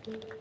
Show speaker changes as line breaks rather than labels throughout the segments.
Thank you.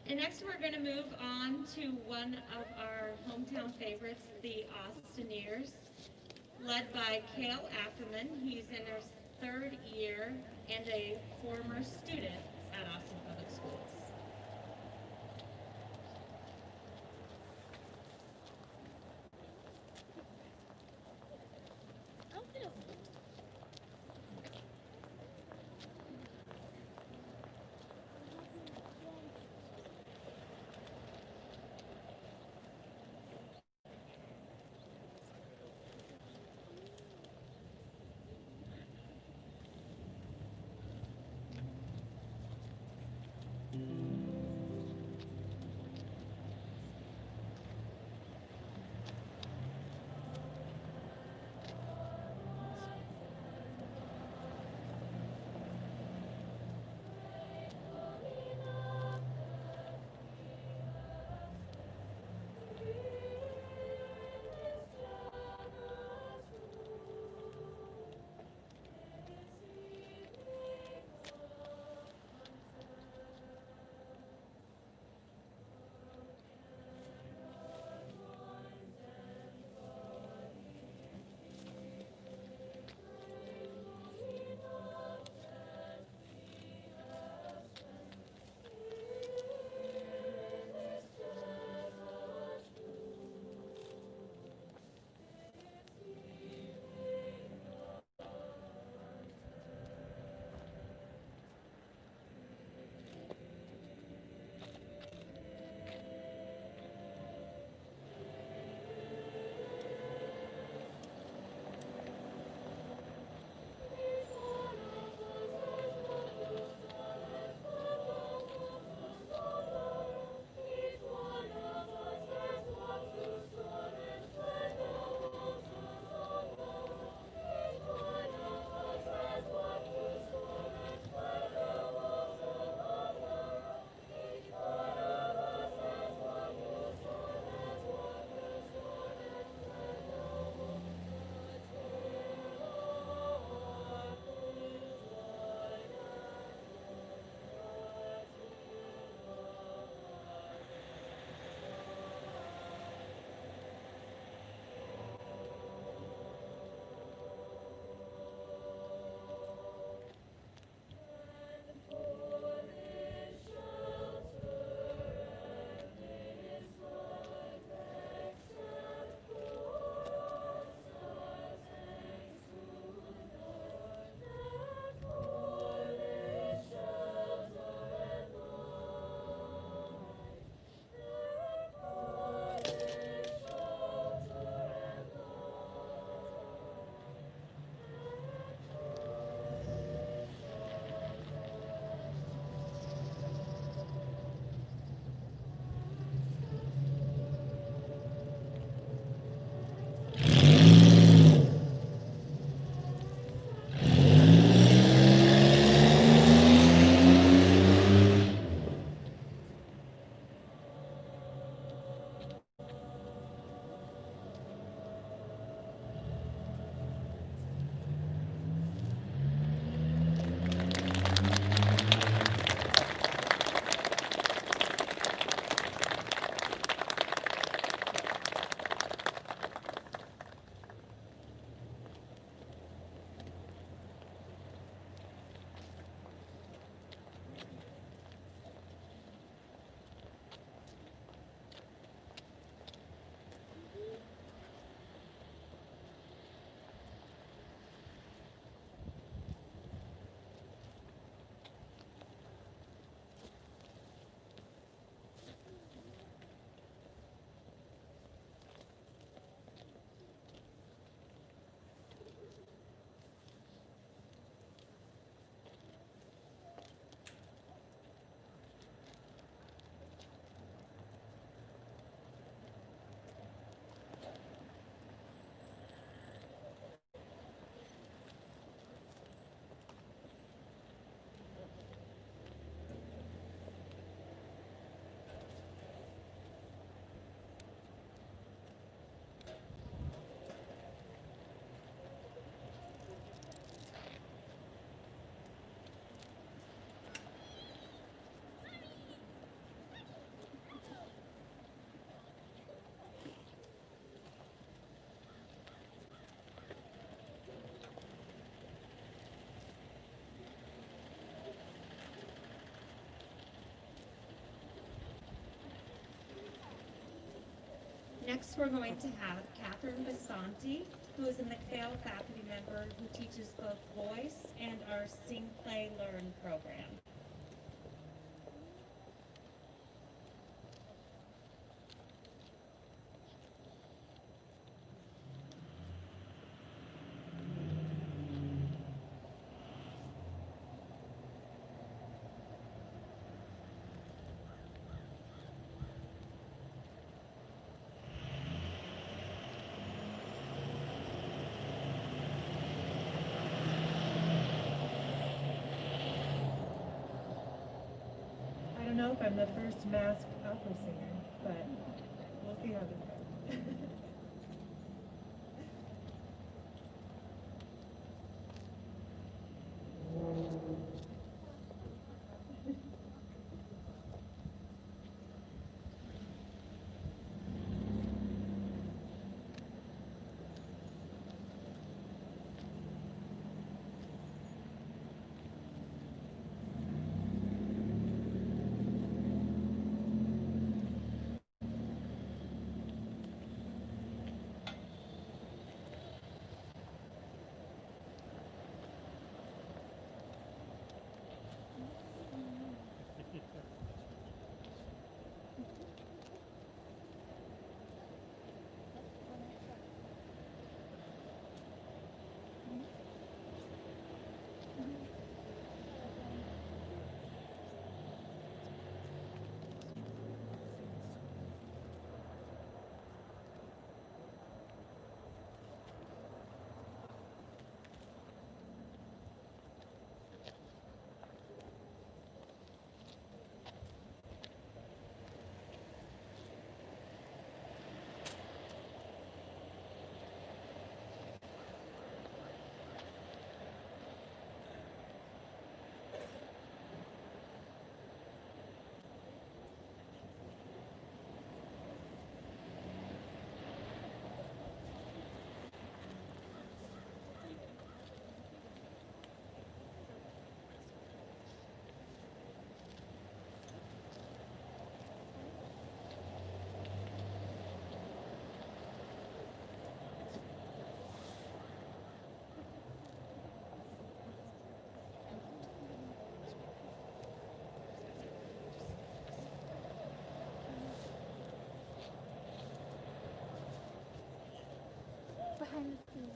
And next we're going to move on to one of our hometown favorites, the Austineers, led by Cale Ackerman. He's in his third year and a former student at Austin Public Schools. Next, we're going to have Catherine Basanti, who is an Macphail faculty member who teaches both voice and our Sing, Play, Learn program.
I don't know if I'm the first masked opera singer, but we'll see how this goes.
Behind the scenes.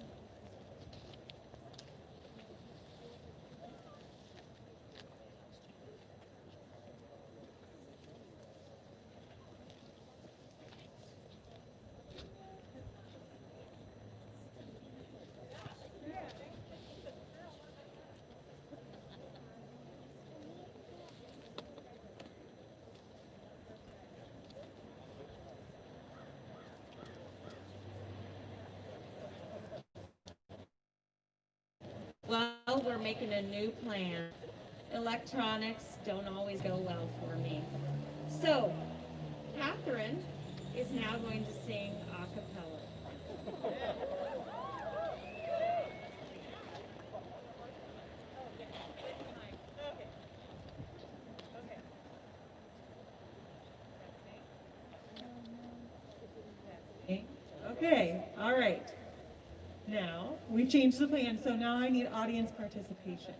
Well, we're making a new plan. Electronics don't always go well for me. So, Catherine is now going to sing a cappella.
Okay, all right. Now, we've changed the plan, so now I need audience participation.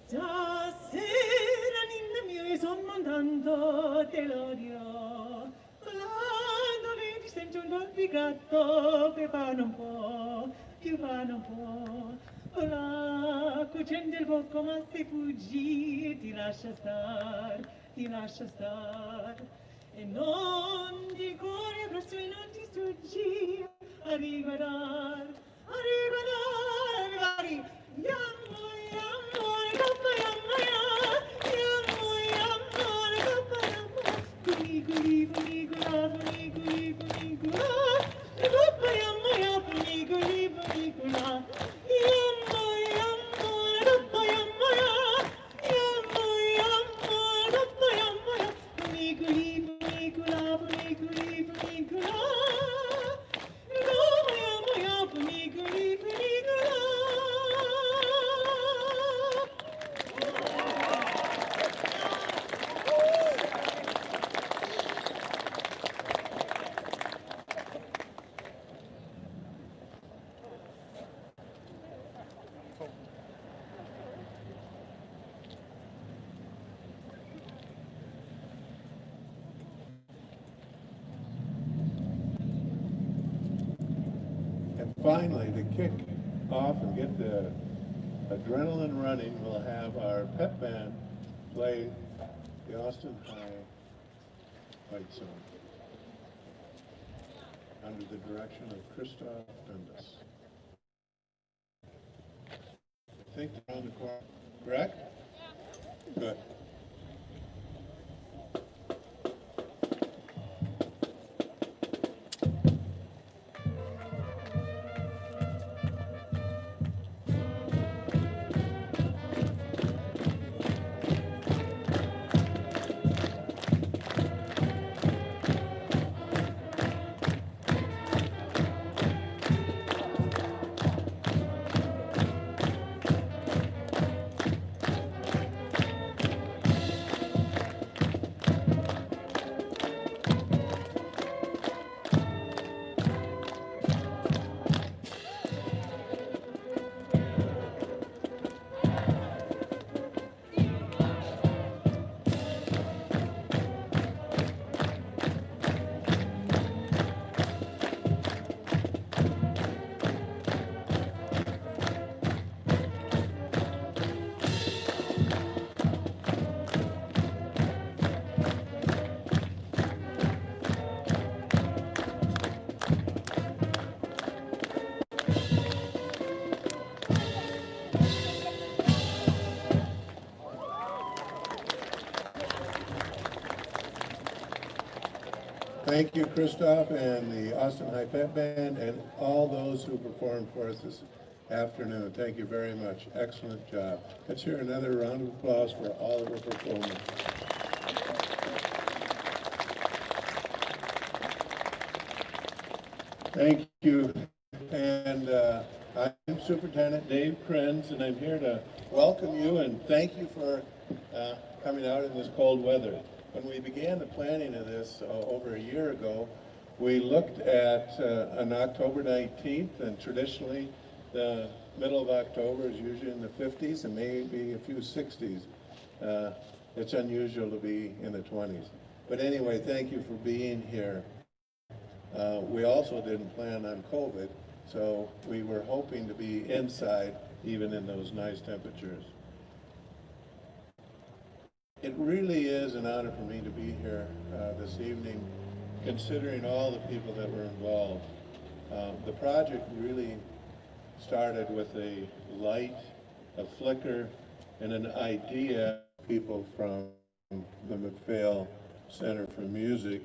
Stasera ninna mio son mandando te l'odio. Volando vedi sento un dolfigato che fanno un po', più fanno un po'. Ora cucendo il bocco ma se fuggi ti lascia star, ti lascia star. E non di cuore presso e non ti sfuggi a riguardar, a riguardar, arrivare. Yammo, yammo, goppa, yammo, yammo, yammo, goppa, yammo. Guli, guli, guli, gula, guli, guli, guli, gula. Goppa, yammo, yammo, guli, guli, guli, gula. Yammo, yammo, goppa, yammo, yammo, yammo, goppa, yammo, guli, guli, guli, gula, guli, guli, guli, gula. Goppa, yammo, yammo, guli, guli, guli, gula.
finally, to kick off and get the adrenaline running, we'll have our pep band play the Austin High fight song under the direction of Christoph Dundas. I think they're on the corner, correct? Good. Thank you, Christoph, and the Austin High Pep Band, and all those who performed for us this afternoon. Thank you very much. Excellent job. Let's hear another round of applause for all of the performers. Thank you. And I'm Superintendent Dave Krenz, and I'm here to welcome you and thank you for coming out in this cold weather. When we began the planning of this over a year ago, we looked at on October 19th, and traditionally the middle of October is usually in the 50s and maybe a few 60s. It's unusual to be in the 20s. But anyway, thank you for being here. We also didn't plan on COVID, so we were hoping to be inside even in those nice temperatures. It really is an honor for me to be here this evening, considering all the people that were involved. The project really started with a light, a flicker, and an idea of people from the MacPhail Center for Music.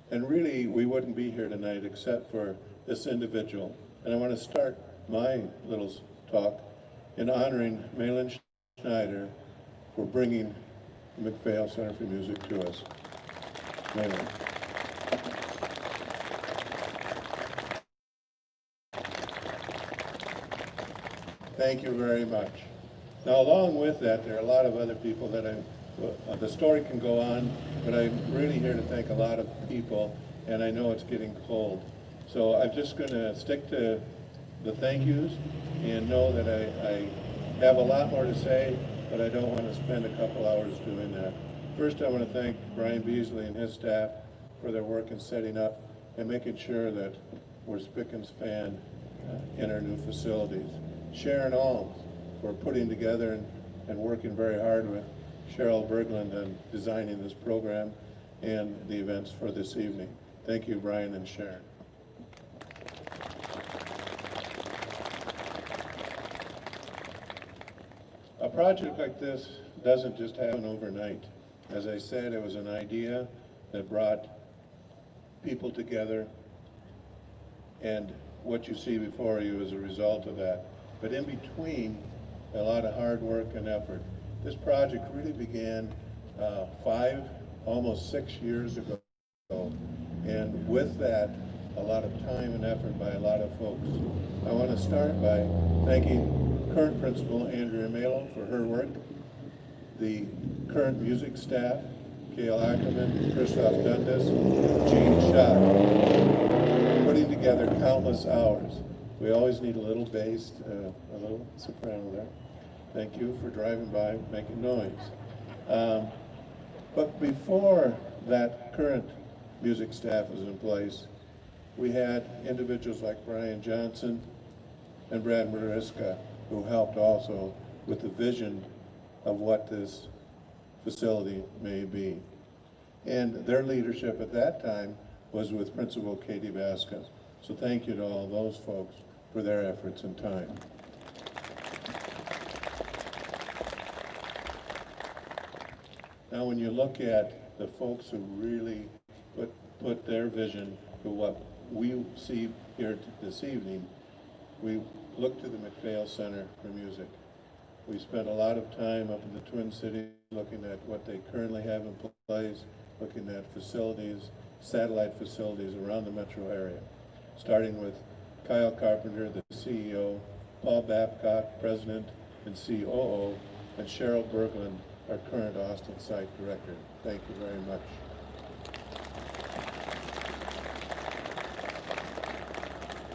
And really, we wouldn't be here tonight except for this individual. And I want to start my little talk in honoring Malin Schneider for bringing the MacPhail Center for Music to us. Malin. Thank you very much. Now, along with that, there are a lot of other people that the story can go on, but I'm really here to thank a lot of people, and I know it's getting cold. So I'm just going to stick to the thank yous and know that I have a lot more to say, but I don't want to spend a couple hours doing that. First, I want to thank Brian Beasley and his staff for their work in setting up and making sure that we're spick and span in our new facilities. Sharon Alms for putting together and working very hard with Cheryl Berglund on designing this program and the events for this evening. Thank you, Brian and Sharon. A project like this doesn't just happen overnight. As I said, it was an idea that brought people together, and what you see before you is a result of that. But in between, a lot of hard work and effort. This project really began 5, almost 6 years ago, and with that, a lot of time and effort by a lot of folks. I want to start by thanking current principal Andrea Malo for her work, the current music staff, Cale Ackerman, Christoph Dundas, Gene Schott, putting together countless hours. We always need a little bass, a little soprano there. Thank you for driving by, making noise. But before that current music staff was in place, we had individuals like Brian Johnson and Brad Mariska who helped also with the vision of what this facility may be. And their leadership at that time was with Principal Katie Vasquez. So thank you to all those folks for their efforts and time. Now, when you look at the folks who really put their vision to what we see here this evening, we look to the McPhail Center for Music. We spent a lot of time up in the Twin Cities looking at what they currently have in place, looking at facilities, satellite facilities around the metro area, starting with Kyle Carpenter, the CEO, Paul Babcock, President and COO, and Cheryl Berglund, our current Austin site director. Thank you very much.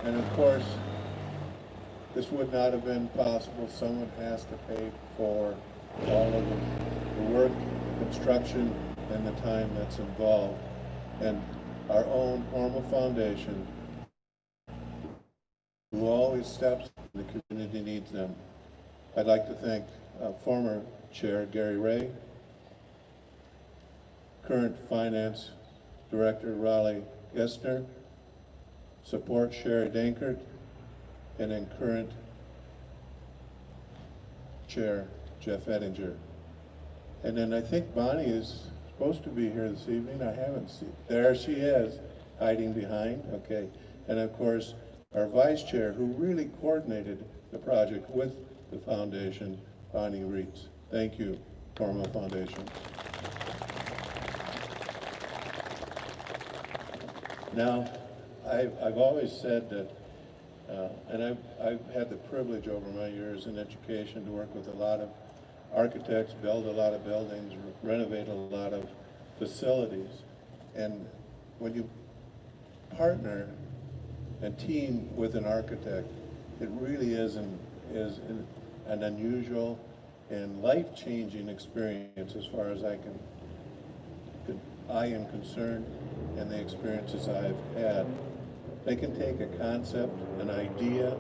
And of course, this would not have been possible. Someone has to pay for all of the work, the construction, and the time that's involved. And our own Hormel Foundation, who always steps when the community needs them. I'd like to thank former Chair Gary Ray, current Finance Director Raleigh Gessner, support Sherry Dankert, and then current Chair Jeff Ettinger. And then I think Bonnie is supposed to be here this evening. I haven't seen. There she is, hiding behind. Okay. And of course, our Vice Chair, who really coordinated the project with the foundation, Bonnie Reitz. Thank you, Hormel Foundation. Now, I've always said that, and I've had the privilege over my years in education to work with a lot of architects, build a lot of buildings, renovate a lot of facilities. And when you partner and team with an architect, it really is an unusual and life-changing experience as far as I am concerned, and the experiences I've had. They can take a concept, an idea,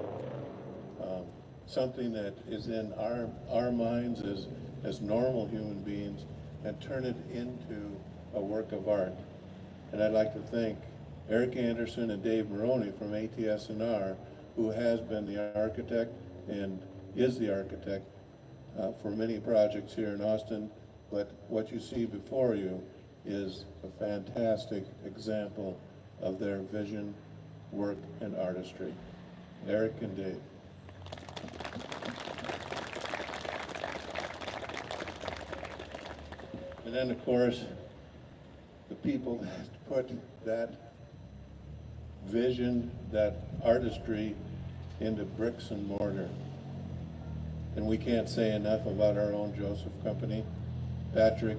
something that is in our minds as normal human beings, and turn it into a work of art. And I'd like to thank Eric Anderson and Dave Maroney from ATS&R, who has been the architect and is the architect for many projects here in Austin. But what you see before you is a fantastic example of their vision, work, and artistry. Eric and Dave. And then, of course, the people that put that vision, that artistry into bricks and mortar. And we can't say enough about our own Joseph Company, Patrick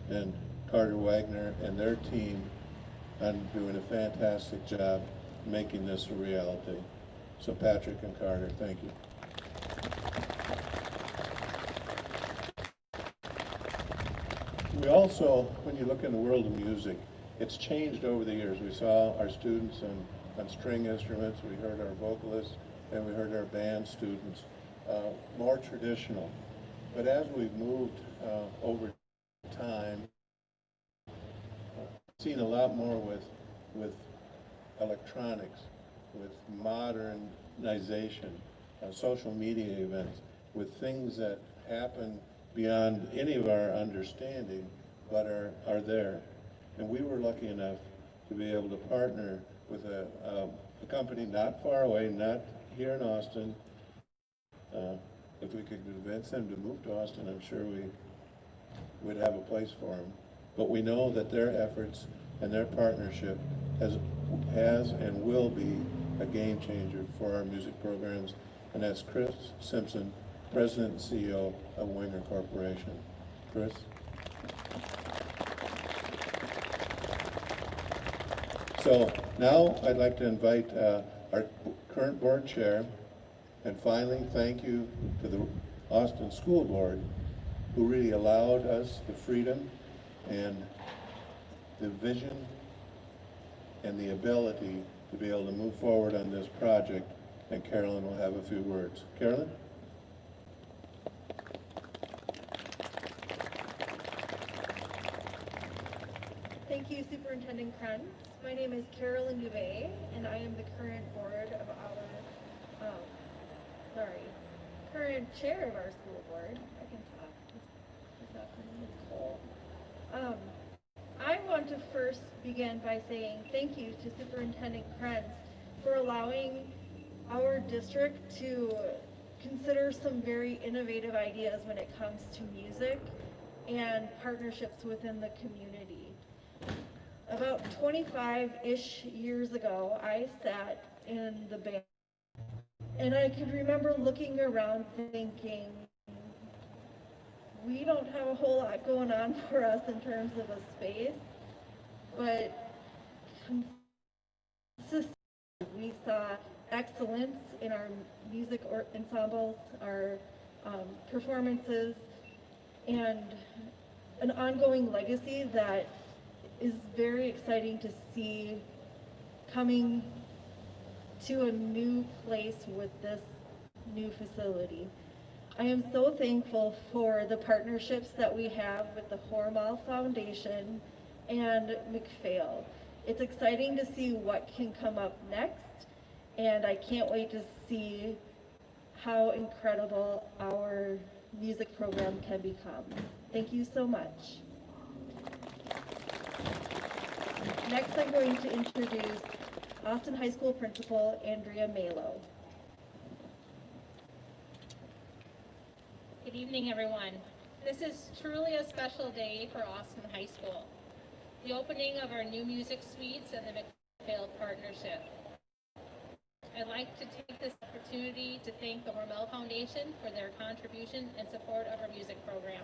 and Carter Wagner and their team on doing a fantastic job making this a reality. So Patrick and Carter, thank you. We also, when you look in the world of music, it's changed over the years. We saw our students on string instruments, we heard our vocalists, and we heard our band students, more traditional. But as we've moved over time, seen a lot more with electronics, with modernization, social media events, with things that happen beyond any of our understanding, but are there. And we were lucky enough to be able to partner with a company not far away, not here in Austin. If we could convince them to move to Austin, I'm sure we would have a place for them. But we know that their efforts and their partnership has and will be a game changer for our music programs. And that's Chris Simpson, President and CEO of Winger Corporation. Chris? So now I'd like to invite our current board chair, and finally thank you to the Austin School Board, who really allowed us the freedom and the vision and the ability to be able to move forward on this project, and Carolyn will have a few words. Carolyn?
Thank you, Superintendent Krenz. My name is Carolyn Dubé, and I am the current current chair of our school board. I can talk. This afternoon is cold. I want to first begin by saying thank you to Superintendent Krenz for allowing our district to consider some very innovative ideas when it comes to music and partnerships within the community. About 25-ish years ago, I sat in the band, and I can remember looking around thinking, we don't have a whole lot going on for us in terms of a space, but consistently we saw excellence in our music ensembles, our performances, and an ongoing legacy that is very exciting to see coming to a new place with this new facility. I am so thankful for the partnerships that we have with the Hormel Foundation and McPhail. It's exciting to see what can come up next, and I can't wait to see how incredible our music program can become. Thank you so much. Next, I'm going to introduce Austin High School Principal Andrea Malo.
Good evening, everyone. This is truly a special day for Austin High School. The opening of our new music suites and the McPhail partnership. I'd like to take this opportunity to thank the Hormel Foundation for their contribution and support of our music program.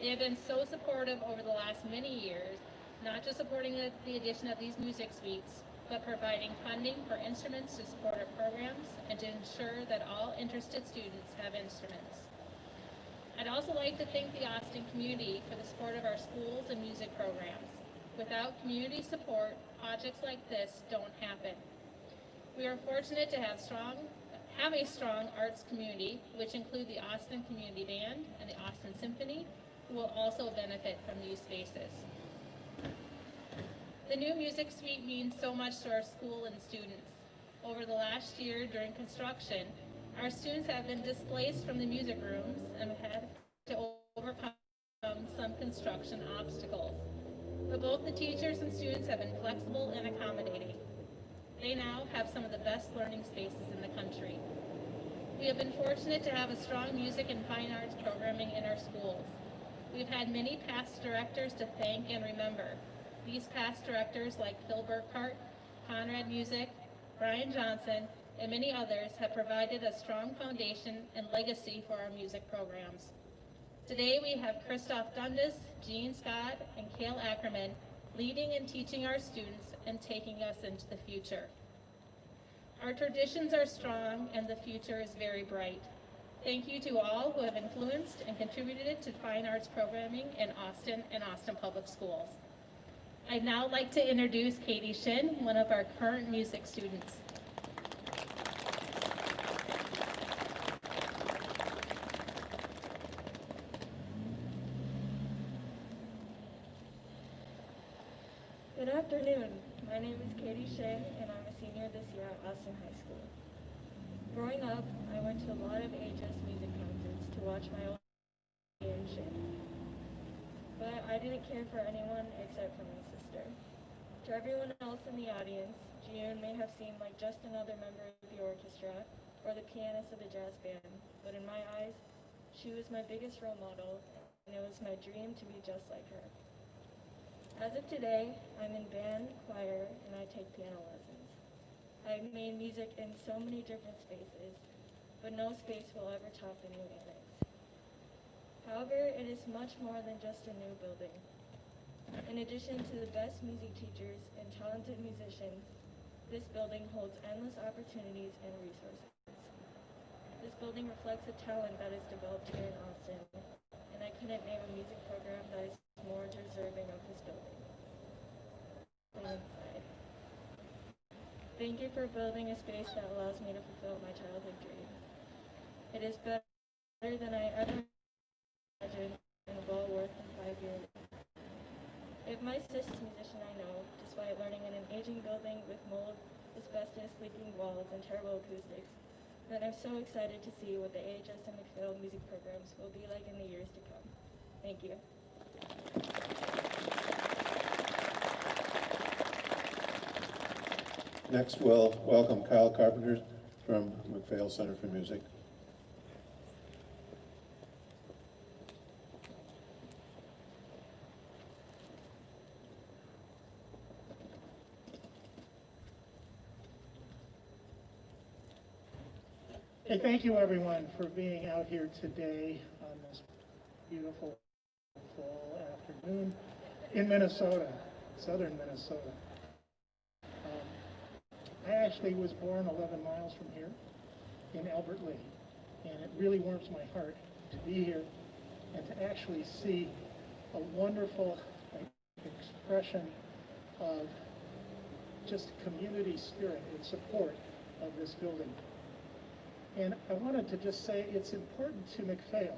They have been so supportive over the last many years, not just supporting the addition of these music suites, but providing funding for instruments to support our programs and to ensure that all interested students have instruments. I'd also like to thank the Austin community for the support of our schools and music programs. Without community support, projects like this don't happen. We are fortunate to have a strong arts community, which include the Austin Community Band and the Austin Symphony, who will also benefit from these spaces. The new music suite means so much to our school and students. Over the last year during construction, our students have been displaced from the music rooms and have had to overcome some construction obstacles. But both the teachers and students have been flexible and accommodating. They now have some of the best learning spaces in the country. We have been fortunate to have a strong music and fine arts programming in our schools. We've had many past directors to thank and remember. These past directors like Phil Burkhart, Conrad Music, Brian Johnson, and many others have provided a strong foundation and legacy for our music programs. Today we have Christoph Dundas, Gene Scott, and Cale Ackerman leading and teaching our students and taking us into the future. Our traditions are strong and the future is very bright. Thank you to all who have influenced and contributed to fine arts programming in Austin and Austin Public Schools. I'd now like to introduce Katie Shin, one of our current music students.
Good afternoon. My name is Katie Shea, and I'm a senior this year at Austin High School. Growing up, I went to a lot of ageless music concerts to watch my own and Shea. But I didn't care for anyone except for my sister. To everyone else in the audience, June may have seemed like just another member of the orchestra or the pianist of the jazz band, but in my eyes, she was my biggest role model, and it was my dream to be just like her. As of today, I'm in band, choir, and I take piano lessons. I've made music in so many different spaces, but no space will ever top the new Annex. However, it is much more than just a new building. In addition to the best music teachers and talented musicians, this building holds endless opportunities and resources. This building reflects the talent that is developed here in Austin, and I couldn't name a music program that is more deserving of this building. Inside. thank you for building a space that allows me to fulfill my childhood dream. It is better than I ever imagined and a ball worth in 5 years. If my sister's a musician I know, despite learning in an aging building with mold, asbestos, leaking walls, and terrible acoustics, then I'm so excited to see what the AHS and McPhail music programs will be like in the years to come. Thank you.
Next, we'll welcome Kyle Carpenter from McPhail Center for Music.
Hey, thank you everyone for being out here today on this beautiful fall afternoon in Minnesota, southern Minnesota. I actually was born 11 miles from here in Albert Lea, and it really warms my heart to be here and to actually see a wonderful expression of just community spirit and support of this building. And I wanted to just say it's important to McPhail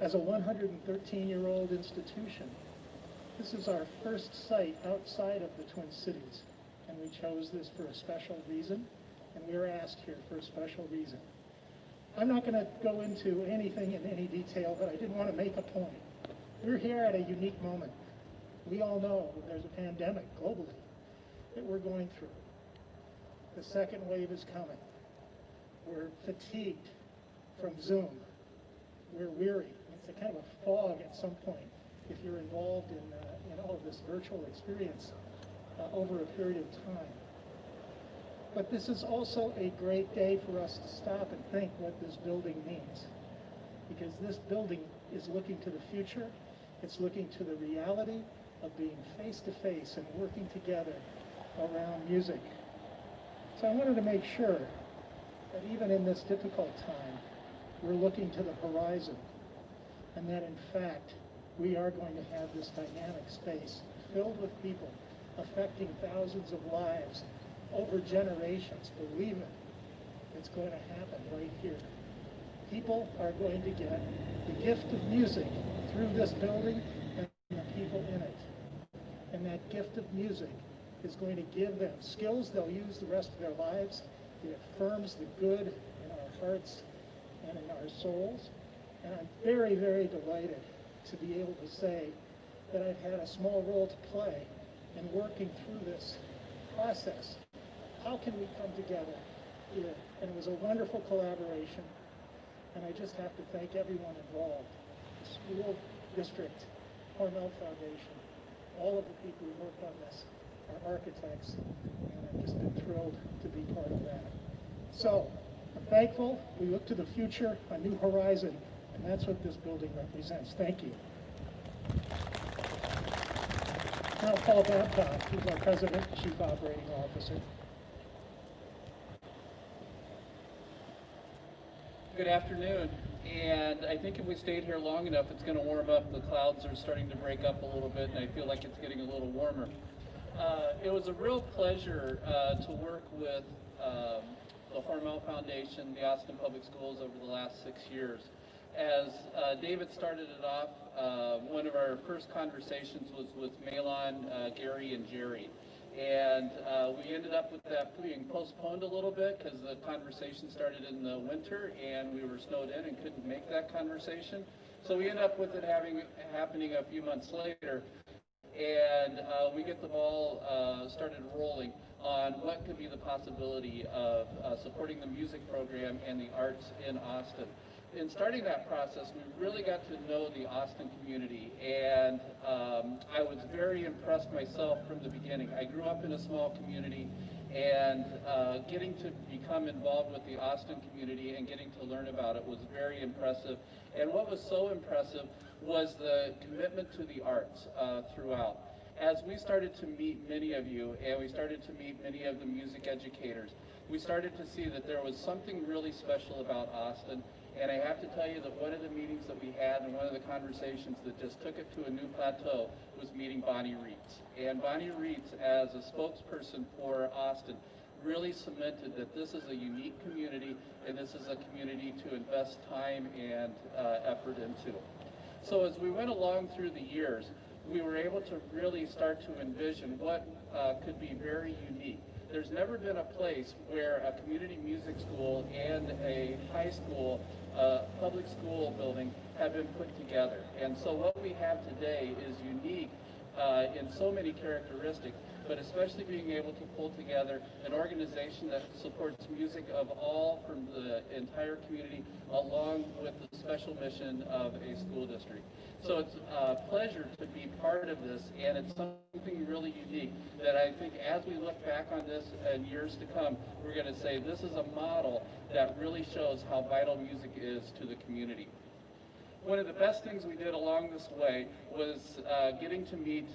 as a 113-year-old institution. This is our first site outside of the Twin Cities, and we chose this for a special reason, and we were asked here for a special reason. I'm not going to go into anything in any detail, but I did want to make a point. We're here at a unique moment. We all know there's a pandemic globally that we're going through. The second wave is coming. We're fatigued from Zoom. We're weary. It's a kind of a fog at some point if you're involved in all of this virtual experience over a period of time. But this is also a great day for us to stop and think what this building means. Because this building is looking to the future. It's looking to the reality of being face to face and working together around music. So I wanted to make sure that even in this difficult time, we're looking to the horizon, and that in fact, we are going to have this dynamic space filled with people affecting thousands of lives over generations. Believe it, it's going to happen right here. People are going to get the gift of music through this building and the people in it. And that gift of music is going to give them skills they'll use the rest of their lives. It affirms the good in our hearts and in our souls. And I'm very, very delighted to be able to say that I've had a small role to play in working through this process. How can we come together here? And it was a wonderful collaboration. And I just have to thank everyone involved. The school district, Hormel Foundation, all of the people who worked on this, our architects, and I've just been thrilled to be part of that. So, I'm thankful. We look to the future, a new horizon, and that's what this building represents. Thank you. Now Paul Babcock, who's our President and Chief Operating Officer.
Good afternoon, and I think if we stayed here long enough, it's going to warm up. The clouds are starting to break up a little bit, and I feel like it's getting a little warmer. It was a real pleasure to work with the Hormel Foundation, the Austin Public Schools over the last 6 years. As David started it off, one of our first conversations was with Malon, Gary, and Jerry. And we ended up with that being postponed a little bit because the conversation started in the winter and we were snowed in and couldn't make that conversation. So we ended up with it happening a few months later. And we get the ball started rolling on what could be the possibility of supporting the music program and the arts in Austin. In starting that process, we really got to know the Austin community, and I was very impressed myself from the beginning. I grew up in a small community, and getting to become involved with the Austin community and getting to learn about it was very impressive. And what was so impressive was the commitment to the arts throughout. As we started to meet many of you, and we started to meet many of the music educators, we started to see that there was something really special about Austin. And I have to tell you that one of the meetings that we had and one of the conversations that just took it to a new plateau was meeting Bonnie Reitz. And Bonnie Reitz, as a spokesperson for Austin, really cemented that this is a unique community and this is a community to invest time and effort into. So as we went along through the years, we were able to really start to envision what could be very unique. There's never been a place where a community music school and a high school, public school building have been put together. And so what we have today is unique in so many characteristics, but especially being able to pull together an organization that supports music of all from the entire community, along with the special mission of a school district. So it's a pleasure to be part of this, and it's something really unique that I think as we look back on this in years to come, we're going to say this is a model that really shows how vital music is to the community. One of the best things we did along this way was getting to meet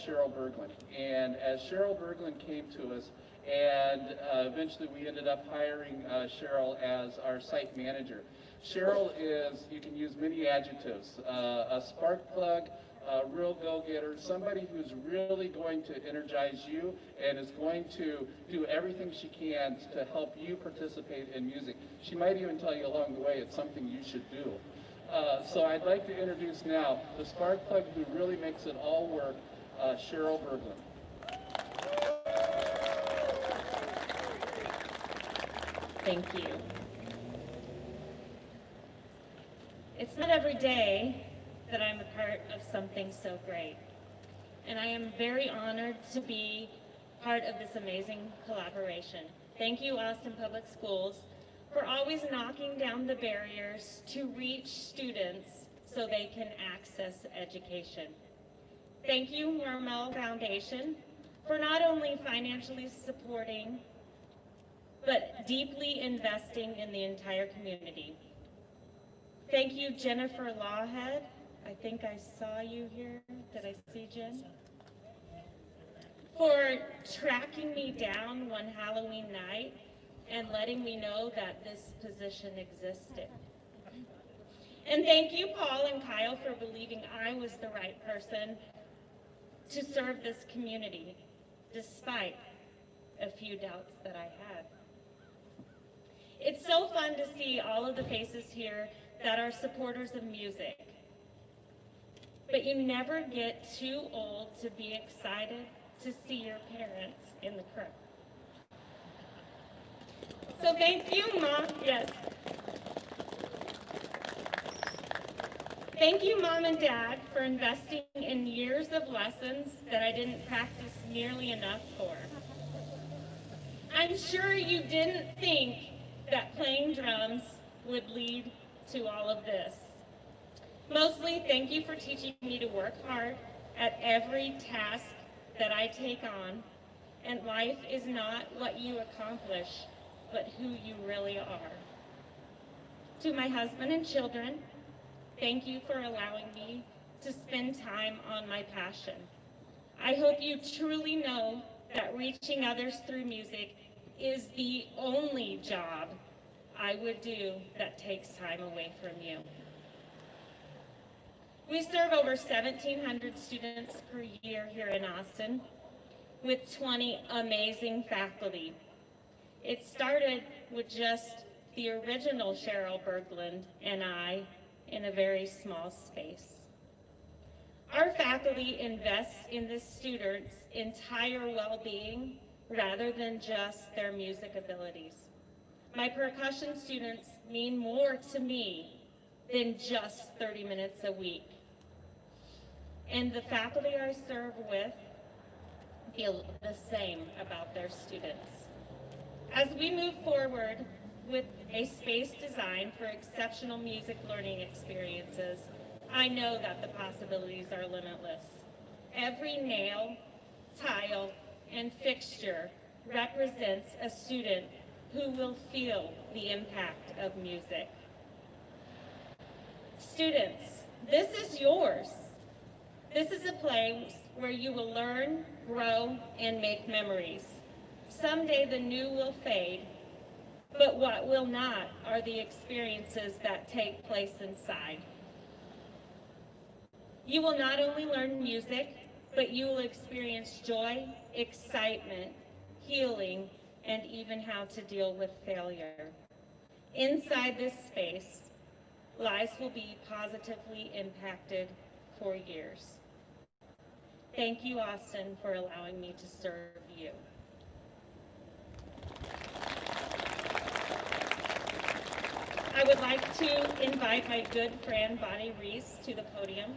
Cheryl Berglund. And as Cheryl Berglund came to us, and eventually we ended up hiring Cheryl as our site manager. Cheryl is, you can use many adjectives, a spark plug, a real go-getter, somebody who's really going to energize you and is going to do everything she can to help you participate in music. She might even tell you along the way it's something you should do. So I'd like to introduce now the spark plug who really makes it all work, Cheryl Berglund.
Thank you. It's not every day that I'm a part of something so great, and I am very honored to be part of this amazing collaboration. Thank you, Austin Public Schools, for always knocking down the barriers to reach students so they can access education. Thank you, Marmel Foundation, for not only financially supporting, but deeply investing in the entire community. Thank you, Jennifer Lawhead. I think I saw you here. Did I see Jen? For tracking me down one Halloween night and letting me know that this position existed. And thank you, Paul and Kyle, for believing I was the right person to serve this community, despite a few doubts that I had. It's so fun to see all of the faces here that are supporters of music. But you never get too old to be excited to see your parents in the crowd. So thank you, Mom. Yes. Thank you, Mom and Dad, for investing in years of lessons that I didn't practice nearly enough for. I'm sure you didn't think that playing drums would lead to all of this. Mostly, thank you for teaching me to work hard at every task that I take on, and life is not what you accomplish, but who you really are. To my husband and children, thank you for allowing me to spend time on my passion. I hope you truly know that reaching others through music is the only job I would do that takes time away from you. We serve over 1,700 students per year here in Austin with 20 amazing faculty. It started with just the original Cheryl Berglund and I in a very small space. Our faculty invests in the students' entire well-being rather than just their music abilities. My percussion students mean more to me than just 30 minutes a week. And the faculty I serve with feel the same about their students. As we move forward with a space designed for exceptional music learning experiences, I know that the possibilities are limitless. Every nail, tile, and fixture represents a student who will feel the impact of music. Students, this is yours. This is a place where you will learn, grow, and make memories. Someday the new will fade, but what will not are the experiences that take place inside. You will not only learn music, but you will experience joy, excitement, healing, and even how to deal with failure. Inside this space, lives will be positively impacted for years. Thank you, Austin, for allowing me to serve you. I would like to invite my good friend Bonnie Reese to the podium.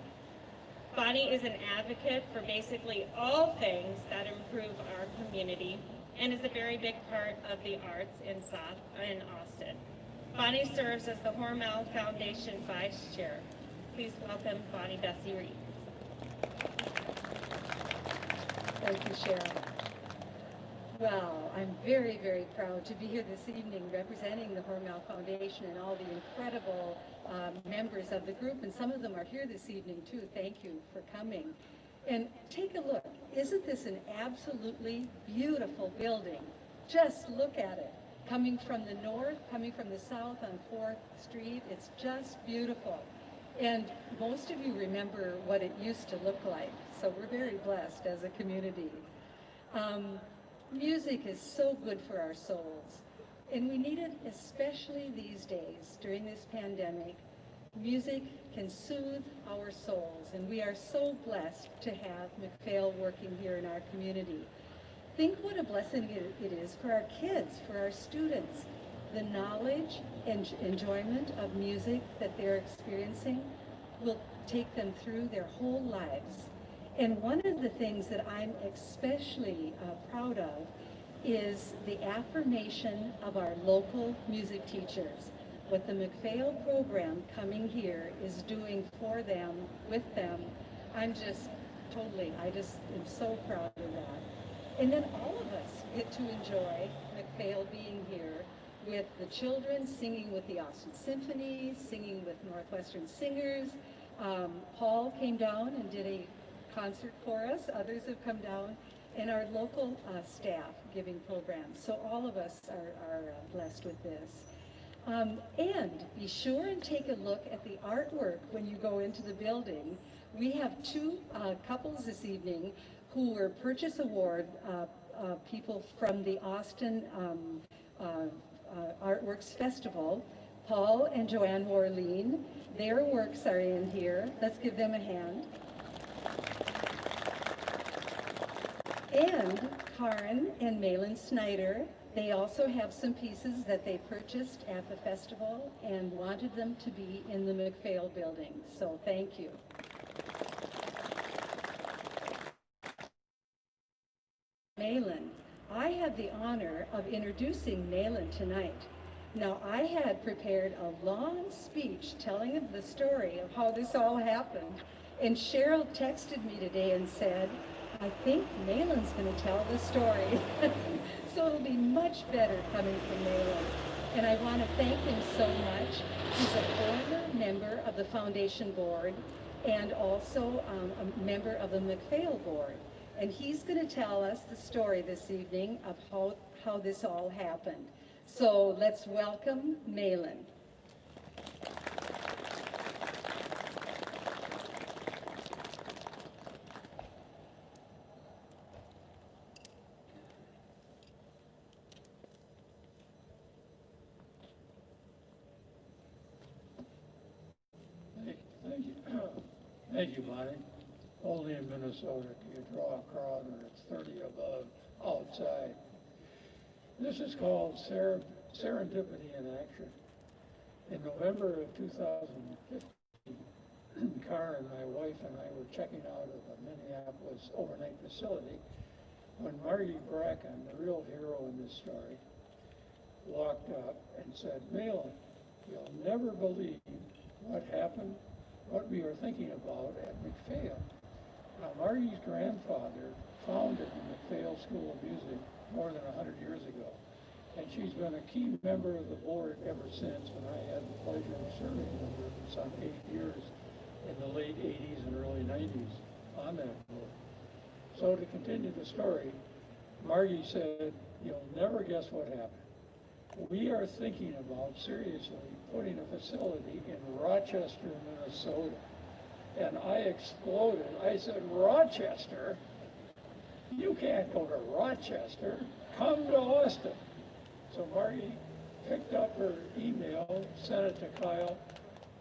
Bonnie is an advocate for basically all things that improve our community and is a very big part of the arts in Austin. Bonnie serves as the Hormel Foundation Vice Chair. Please welcome Bonnie Bessie Reese.
Thank you, Cheryl. Well, I'm very, very proud to be here this evening representing the Hormel Foundation and all the incredible members of the group, and some of them are here this evening too. Thank you for coming. And take a look. Isn't this an absolutely beautiful building? Just look at it. Coming from the north, coming from the south on 4th Street, it's just beautiful. And most of you remember what it used to look like, so we're very blessed as a community. Music is so good for our souls, and we need it especially these days during this pandemic. Music can soothe our souls, and we are so blessed to have McPhail working here in our community. Think what a blessing it is for our kids, for our students. The knowledge and enjoyment of music that they're experiencing will take them through their whole lives. And one of the things that I'm especially proud of is the affirmation of our local music teachers. What the McPhail program coming here is doing for them, with them, I just am so proud of that. And then all of us get to enjoy McPhail being here with the children singing with the Austin Symphony, singing with Northwestern Singers. Paul came down and did a concert for us. Others have come down, and our local staff giving programs. So all of us are blessed with this. And be sure and take a look at the artwork when you go into the building. We have two couples this evening who were Purchase Award people from the Austin Artworks Festival, Paul and Joanne Warleen. Their works are in here. Let's give them a hand. And Karen and Malin Snyder, they also have some pieces that they purchased at the festival and wanted them to be in the McPhail building. So thank you. Malin, I had the honor of introducing Malin tonight. Now, I had prepared a long speech telling of the story of how this all happened, and Cheryl texted me today and said, I think Malin's going to tell the story. So it'll be much better coming from Malin. And I want to thank him so much. He's a former member of the foundation board and also a member of the McPhail board. And he's going to tell us the story this evening of how this all happened. So let's welcome Malin.
Thank you, Bonnie. Only in Minnesota can you draw a crowd when it's 30 above outside. This is called serendipity in action. In November of 2015, Karen, my wife, and I were checking out of a Minneapolis overnight facility when Margie Bracken, the real hero in this story, walked up and said, Malin, you'll never believe what happened, what we were thinking about at McPhail. Now, Margie's grandfather founded the McPhail School of Music more than 100 years ago, and she's been a key member of the board ever since, when I had the pleasure of serving with her for some 8 years in the late 80s and early 90s on that board. So to continue the story, Margie said, you'll never guess what happened. We are thinking about seriously putting a facility in Rochester, Minnesota. And I exploded. I said, Rochester? You can't go to Rochester. come to Austin. So Margie picked up her email, sent it to Kyle,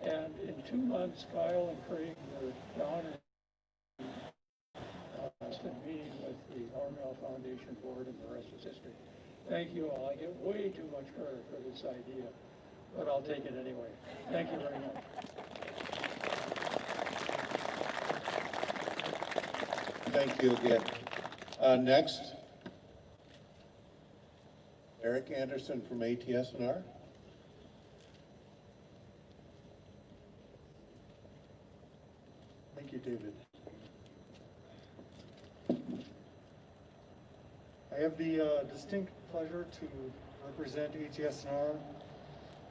and in 2 months, Kyle and Craig were down in Austin meeting with the Hormel Foundation Board, and the rest is history. Thank you all. I get way too much credit for this idea, but I'll take it anyway. Thank you very much.
Thank you again. Next, Eric Anderson from ATS&R.
Thank you, David. I have the distinct pleasure to represent ATS&R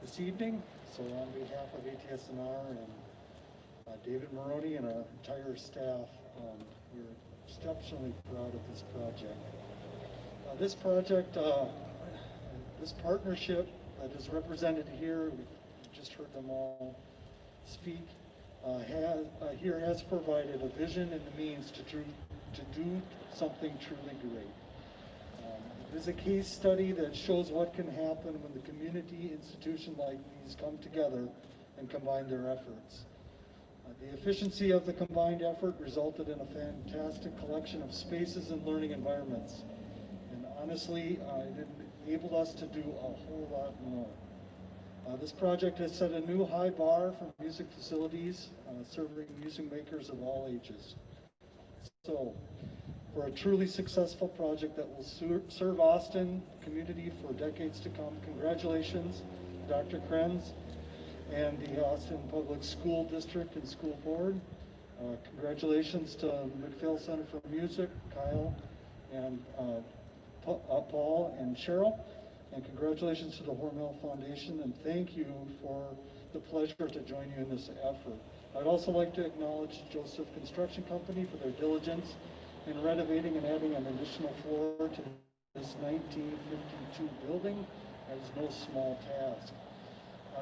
this evening. So on behalf of ATS&R and David Maroney and our entire staff, we're exceptionally proud of this project. This partnership that is represented here, we just heard them all speak, has provided a vision and the means to do something truly great. It is a case study that shows what can happen when the community institution like these come together and combine their efforts. The efficiency of the combined effort resulted in a fantastic collection of spaces and learning environments. And honestly, it enabled us to do a whole lot more. This project has set a new high bar for music facilities, serving music makers of all ages. So, for a truly successful project that will serve Austin community for decades to come, congratulations, Dr. Krenz and the Austin Public School District and School Board. Congratulations to McPhail Center for Music, Kyle, and Paul and Cheryl. And congratulations to the Hormel Foundation, and thank you for the pleasure to join you in this effort. I'd also like to acknowledge Joseph Construction Company for their diligence in renovating and adding an additional floor to this 1952 building. That is no small task.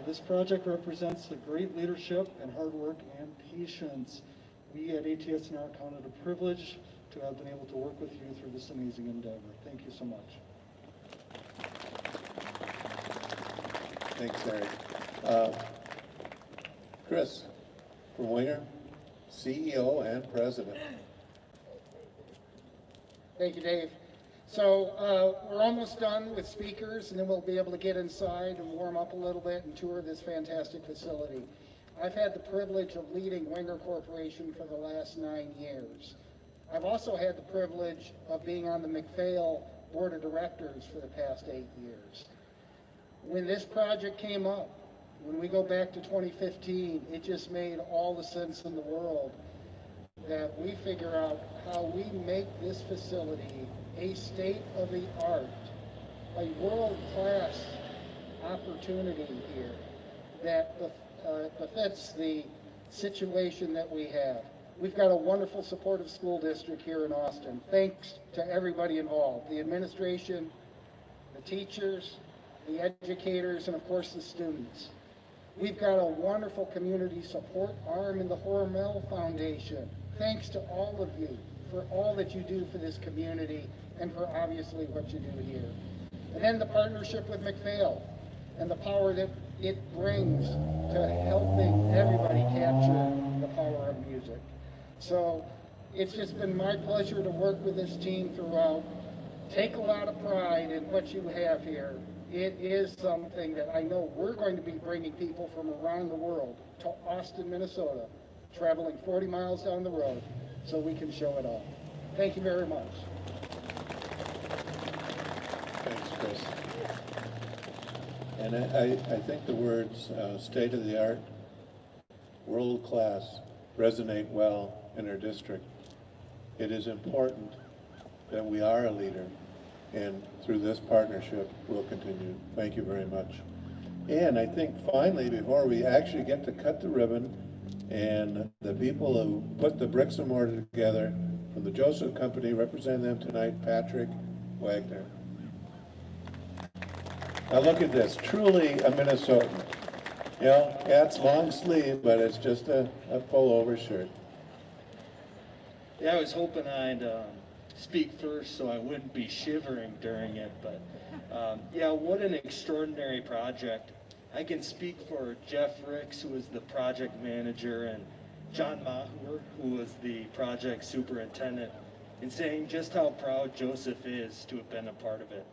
This project represents the great leadership and hard work and patience. We at ATS&R count it a privilege to have been able to work with you through this amazing endeavor. Thank you so much.
Thanks, Eric. Chris from Winger, CEO and President.
Thank you, Dave. So we're almost done with speakers, and then we'll be able to get inside and warm up a little bit and tour this fantastic facility. I've had the privilege of leading Winger Corporation for the last 9 years. I've also had the privilege of being on the McPhail Board of Directors for the past 8 years. When this project came up, when we go back to 2015, it just made all the sense in the world that we figure out how we make this facility a state-of-the-art, a world-class opportunity here that befits the situation that we have. We've got a wonderful supportive school district here in Austin. Thanks to everybody involved, the administration, the teachers, the educators, and of course the students. We've got a wonderful community support arm in the Hormel Foundation. Thanks to all of you for all that you do for this community and for obviously what you do here. And then the partnership with McPhail and the power that it brings to helping everybody capture the power of music. So it's just been my pleasure to work with this team throughout. Take a lot of pride in what you have here. It is something that I know we're going to be bringing people from around the world to Austin, Minnesota, traveling 40 miles down the road so we can show it off. Thank you very much.
Thanks, Chris. And I think the words state-of-the-art, world-class resonate well in our district. It is important that we are a leader, and through this partnership, we'll continue. Thank you very much. And I think finally, before we actually get to cut the ribbon, and the people who put the bricks and mortar together, from the Joseph Company, representing them tonight, Patrick Wagner. Now look at this, truly a Minnesotan. You know, yeah, it's long sleeve, but it's just a pullover shirt.
Yeah, I was hoping I'd speak first so I wouldn't be shivering during it, but yeah, what an extraordinary project. I can speak for Jeff Ricks, who was the project manager, and John Maher, who was the project superintendent, in saying just how proud Joseph is to have been a part of it.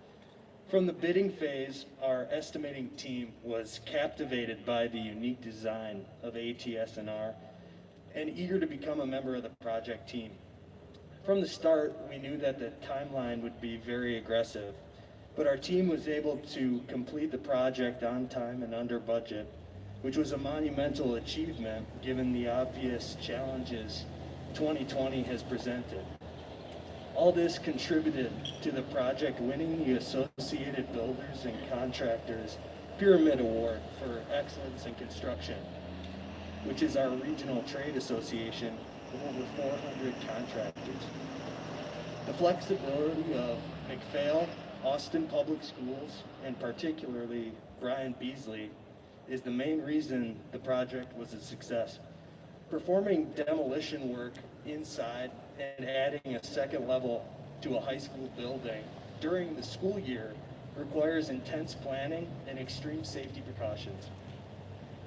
From the bidding phase, our estimating team was captivated by the unique design of ATS&R and eager to become a member of the project team. From the start, we knew that the timeline would be very aggressive, but our team was able to complete the project on time and under budget, which was a monumental achievement given the obvious challenges 2020 has presented. All this contributed to the project winning the Associated Builders and Contractors Pyramid Award for Excellence in Construction, which is our regional trade association of over 400 contractors. The flexibility of McPhail, Austin Public Schools, and particularly Brian Beasley is the main reason the project was a success. Performing demolition work inside and adding a second level to a high school building during the school year requires intense planning and extreme safety precautions.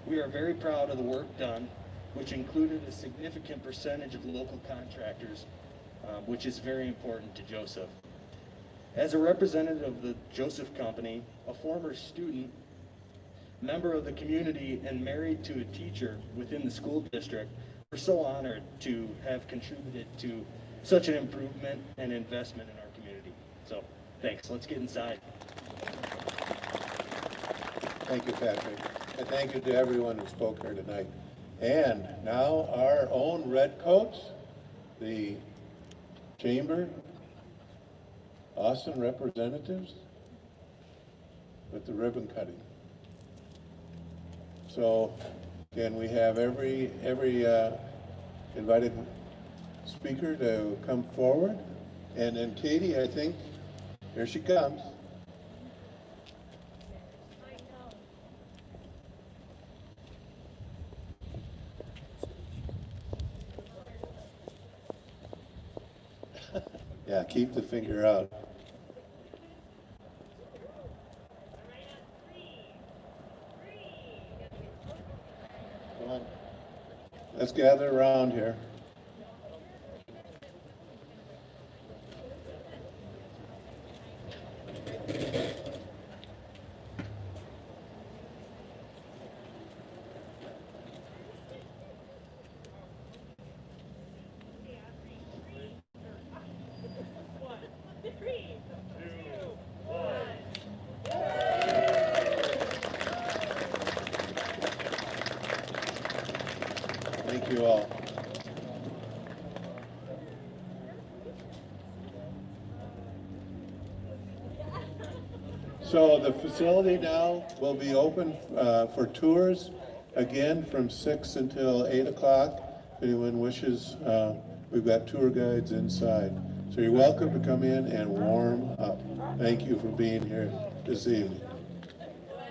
We are very proud of the work done, which included a significant percentage of local contractors, which is very important to Joseph. As a representative of the Joseph Company, a former student, member of the community, and married to a teacher within the school district, we're so honored to have contributed to such an improvement and investment in our community. So, thanks. Let's get inside.
Thank you, Patrick. And thank you to everyone who spoke here tonight. And now our own Redcoats, the Chamber, Austin representatives with the ribbon cutting. So, can we have every invited speaker to come forward? And then Katie, I think, here she comes. Yeah, keep the finger out. Come on. Let's gather around here. Thank you all. So the facility now will be open for tours again from 6 until 8 o'clock. If anyone wishes, we've got tour guides inside. So you're welcome to come in and warm up. Thank you for being here this evening.